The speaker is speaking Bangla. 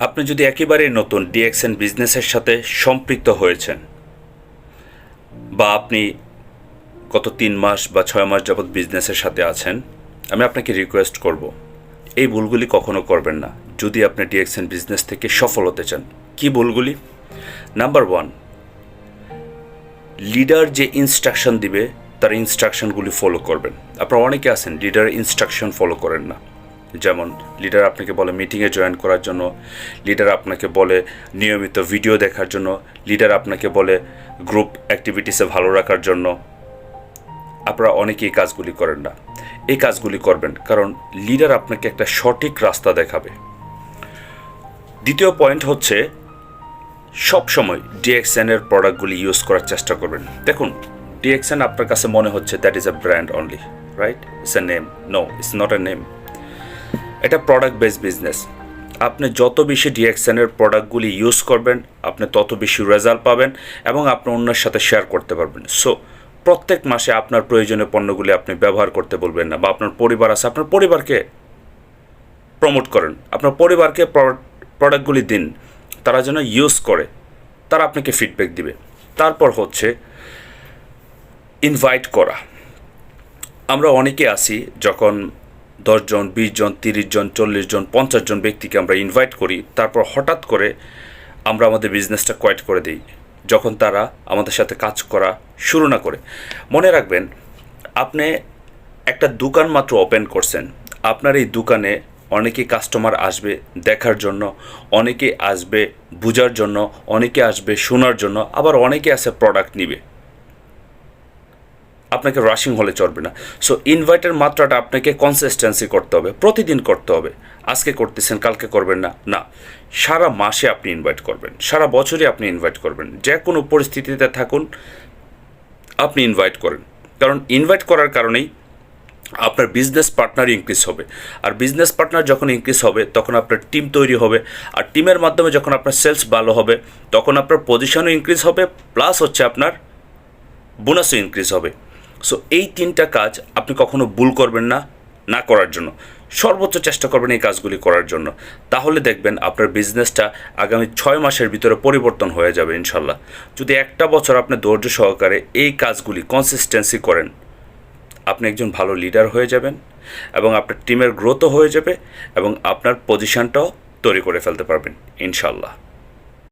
আপনি যদি একেবারেই নতুন ডিএক্সএন বিজনেসের সাথে সম্পৃক্ত হয়েছেন বা আপনি গত 3 মাস বা 6 মাস যাবৎ বিজনেসের সাথে আছেন, আমি আপনাকে রিকোয়েস্ট করব এই ভুলগুলি কখনো করবেন না যদি আপনি ডিএক্সএন বিজনেস থেকে সফল হতে চান। কি ভুলগুলি? নাম্বার 1, লিডার যে ইনস্ট্রাকশন দিবে তার ইনস্ট্রাকশনগুলি ফলো করবেন। আপনারা অনেকে আছেন লিডারের ইনস্ট্রাকশন ফলো করেন না। যেমন লিডার আপনাকে বলে মিটিংয়ে জয়েন করার জন্য, লিডার আপনাকে বলে নিয়মিত ভিডিও দেখার জন্য, লিডার আপনাকে বলে গ্রুপ অ্যাক্টিভিটিসে ভালো রাখার জন্য। আপনারা অনেকেই এই কাজগুলি করেন না। এই কাজগুলি করবেন কারণ লিডার আপনাকে একটা সঠিক রাস্তা দেখাবে। দ্বিতীয় পয়েন্ট হচ্ছে সবসময় ডিএক্সএনের প্রোডাক্টগুলি ইউজ করার চেষ্টা করবেন। দেখুন, ডিএক্সএন আপনার কাছে মনে হচ্ছে that is a brand only, right? It's a name. No, it's not a name. এটা প্রোডাক্ট বেসড বিজনেস। আপনি যত বেশি ডিএক্সএনের প্রোডাক্টগুলি ইউজ করবেন, আপনি তত বেশি রেজাল্ট পাবেন এবং আপনি অন্যের সাথে শেয়ার করতে পারবেন। সো প্রত্যেক মাসে আপনার প্রয়োজনীয় পণ্যগুলি আপনি ব্যবহার করতে বলবেন না, বা আপনার পরিবার আছে, আপনার পরিবারকে প্রমোট করেন, আপনার পরিবারকে প্রোডাক্টগুলি দিন, তারা যেন ইউজ করে, তারা আপনাকে ফিডব্যাক দিবে। তারপর হচ্ছে ইনভাইট করা। আমরা অনেকে আসি যখন 10 জন, 20 জন, 30 জন, 40 জন, 50 জন ব্যক্তিকে আমরা ইনভাইট করি, তারপর হঠাৎ করে আমরা আমাদের বিজনেসটা কোয়াইট করে দিই যখন তারা আমাদের সাথে কাজ করা শুরু না করে। মনে রাখবেন, আপনি একটা দোকান মাত্র ওপেন করছেন। আপনার এই দোকানে অনেকে কাস্টমার আসবে দেখার জন্য, অনেকে আসবে বোঝার জন্য, অনেকে আসবে শোনার জন্য, আবার অনেকে আসে প্রোডাক্ট নিবে। আপনাকে রাশিং হলে চলবে না। সো ইনভাইটের মাত্রাটা আপনাকে কনসিস্টেন্সি করতে হবে, প্রতিদিন করতে হবে। আজকে করতেছেন, কালকে করবেন না, না, সারা মাসে আপনি ইনভাইট করবেন, সারা বছরই আপনি ইনভাইট করবেন। যে কোনো পরিস্থিতিতে থাকুন, আপনি ইনভাইট করেন। কারণ ইনভাইট করার কারণেই আপনার বিজনেস পার্টনার ইনক্রিজ হবে। আর বিজনেস পার্টনার যখন ইনক্রিজ হবে, তখন আপনার টিম তৈরি হবে। আর টিমের মাধ্যমে যখন আপনার সেলস ভালো হবে, তখন আপনার পজিশনও ইনক্রিজ হবে, প্লাস হচ্ছে আপনার বোনাসও ইনক্রিজ হবে। সো এই 3টা কাজ আপনি কখনো ভুল করবেন না, না করার জন্য সর্বোচ্চ চেষ্টা করবেন এই কাজগুলি করার জন্য। তাহলে দেখবেন আপনার বিজনেসটা আগামী 6 মাসের ভিতরে পরিবর্তন হয়ে যাবে ইনশাল্লাহ। যদি একটা বছর আপনি ধৈর্য সহকারে এই কাজগুলি কনসিস্টেন্সি করেন, আপনি একজন ভালো লিডার হয়ে যাবেন এবং আপনার টিমের গ্রোথও হয়ে যাবে এবং আপনার পজিশনটাও তৈরি করে ফেলতে পারবেন ইনশাল্লাহ।